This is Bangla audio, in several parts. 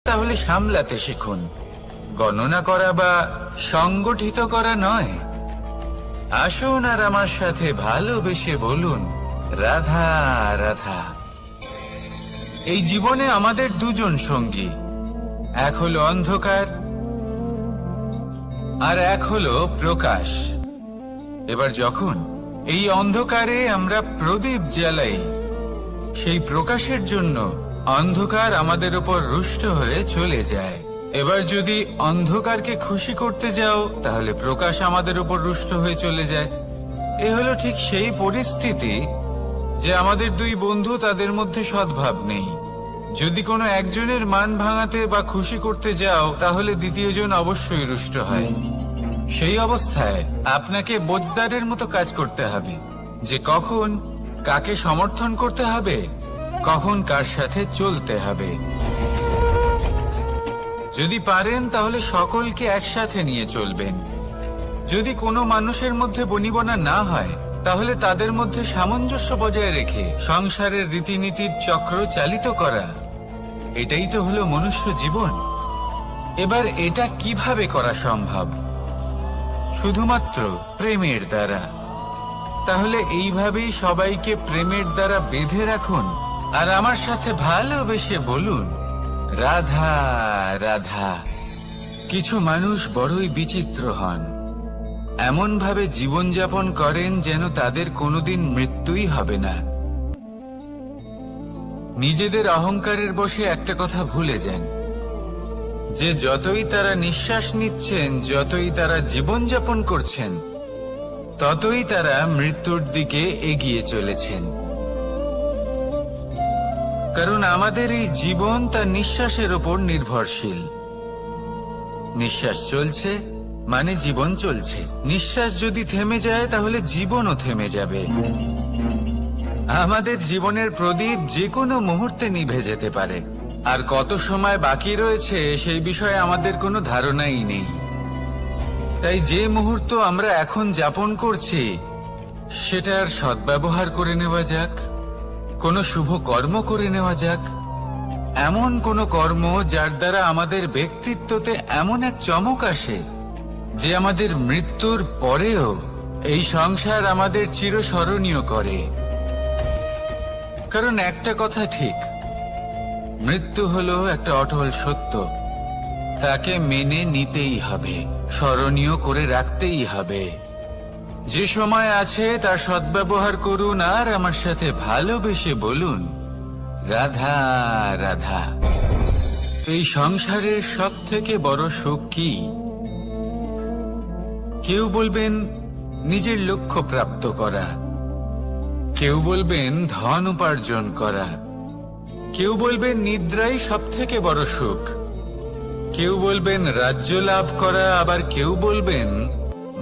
তাহলে সামলাতে শিখুন, গণনা করা বা সংগঠিত করা নয়। আসুন আর আমার সাথে ভালোবেসে বলুন, রাধা রাধা। এই জীবনে আমাদের দুজন সঙ্গী, এক হলো অন্ধকার আর এক হলো প্রকাশ। এবার যখন এই অন্ধকারে আমরা প্রদীপ জ্বালাই, সেই প্রকাশের জন্য অন্ধকার আমাদের উপর রুষ্ট হয়ে চলে যায়। এবার যদি অন্ধকারকে খুশি করতে যাও, তাহলে প্রকাশ আমাদের উপর রুষ্ট হয়ে চলে যায়। এ হলো ঠিক সেই পরিস্থিতি যে আমাদের দুই বন্ধু, তাদের মধ্যে সদ্ভাব নেই। যদি কোনো একজনের মান ভাঙাতে বা খুশি করতে যাও, তাহলে দ্বিতীয়জন অবশ্যই রুষ্ট হয়। সেই অবস্থায় আপনাকে বোঝদারের মতো কাজ করতে হবে, যে কখন কাকে সমর্থন করতে হবে, কখন কার সাথে চলতে হবে। যদি পারেন তাহলে সকলকে একসাথে নিয়ে চলবেন। যদি কোনো মানুষের মধ্যে বনিবনা না হয়, তাহলে তাদের মধ্যে সামঞ্জস্য বজায় রেখে সংসারের রীতিনীতির চক্র চালিত করা, এটাই তো হলো মনুষ্য জীবন। এবার এটা কিভাবে করা সম্ভব? শুধুমাত্র প্রেমের দ্বারা। তাহলে এইভাবেই সবাইকে প্রেমের দ্বারা বেঁধে রাখুন আর আমার সাথে ভালোবেসে বলুন, রাধা রাধা। কিছু মানুষ বড়ই বিচিত্র হন, এমন ভাবে জীবনযাপন করেন যেন তাদের কোনোদিন মৃত্যুই হবে না। নিজেদের অহংকারের বশে একটা কথা ভুলে যান, যে যতই তারা নিঃশ্বাস নিচ্ছেন, যতই তারা জীবনযাপন করছেন, ততই তারা মৃত্যুর দিকে এগিয়ে চলেছেন। কারণ আমাদের এই জীবন তার নিঃশ্বাসের উপর নির্ভরশীল। নিঃশ্বাস চলছে মানে জীবন চলছে। নিঃশ্বাস যদি থেমে যায়, তাহলে জীবনও থেমে যাবে। আমাদের জীবনের প্রদীপ যে কোনো মুহূর্তে নিভে যেতে পারে, আর কত সময় বাকি রয়েছে সেই বিষয়ে আমাদের কোনো ধারণাই নেই। তাই যে মুহূর্ত আমরা এখন যাপন করছি, সেটার সদ্ব্যবহার করে নেওয়া যাক। কোনো শুভ কর্ম করে নেওয়া যাক, এমন কোনো কর্ম যার দ্বারা আমাদের ব্যক্তিত্বতে এমন এক চমক আসে যে আমাদের মৃত্যুর পরেও এই সংসার আমাদের চিরস্মরণীয় করে। কারণ একটা কথা ঠিক, মৃত্যু হলো একটা অটল সত্য। তাকে মেনে নিতেই হবে, স্মরণীয় করে রাখতেই হবে। যে সময় আছে তার সদ্ব্যবহার করুন আর আমার সাথে ভালোবেসে বলুন, রাধা রাধা। এই সংসারের সব থেকে বড় সুখ কি? কেউ বলবেন নিজের লক্ষ্য প্রাপ্ত করা, কেউ বলবেন ধন উপার্জন করা, কেউ বলবেন নিদ্রাই সব থেকে বড় সুখ, কেউ বলবেন রাজ্য লাভ করা, আবার কেউ বলবেন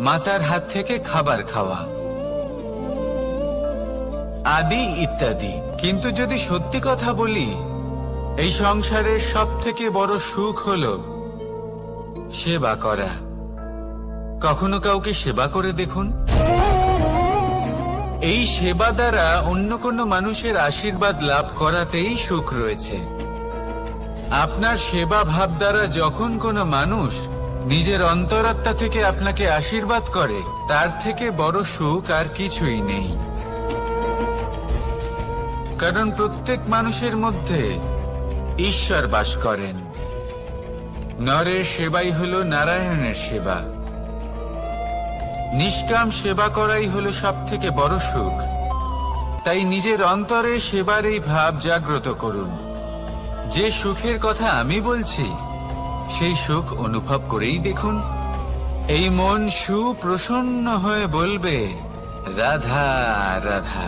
মাতার হাত থেকে খাবার খাওয়া, আদি ইত্যাদি। কিন্তু যদি সত্যি কথা বলি, এই সংসারের সব থেকে বড় সুখ হলো সেবা করা। কখনো কাউকে সেবা করে দেখুন। এই সেবা দ্বারা অন্য কোনো মানুষের আশীর্বাদ লাভ করাতেই সুখ রয়েছে। আপনার সেবা ভাব দ্বারা যখন কোনো মানুষ নিজের অন্তরাত্মা থেকে আপনাকে আশীর্বাদ করে, তার থেকে বড় সুখ আর কিছুই নেই। কারণ প্রত্যেক মানুষের মধ্যে ঈশ্বর বাস করেন। নরের সেবাই হলো নারায়ণের সেবা। নিষ্কাম সেবা করাই হলো সব থেকে বড় সুখ। তাই নিজের অন্তরে সেবার এই ভাব জাগ্রত করুন। যে সুখের কথা আমি বলছি, সেই সুখ অনুভব করেই দেখুন। এই মন সুপ্রসন্ন হয়ে বলবে, রাধা রাধা।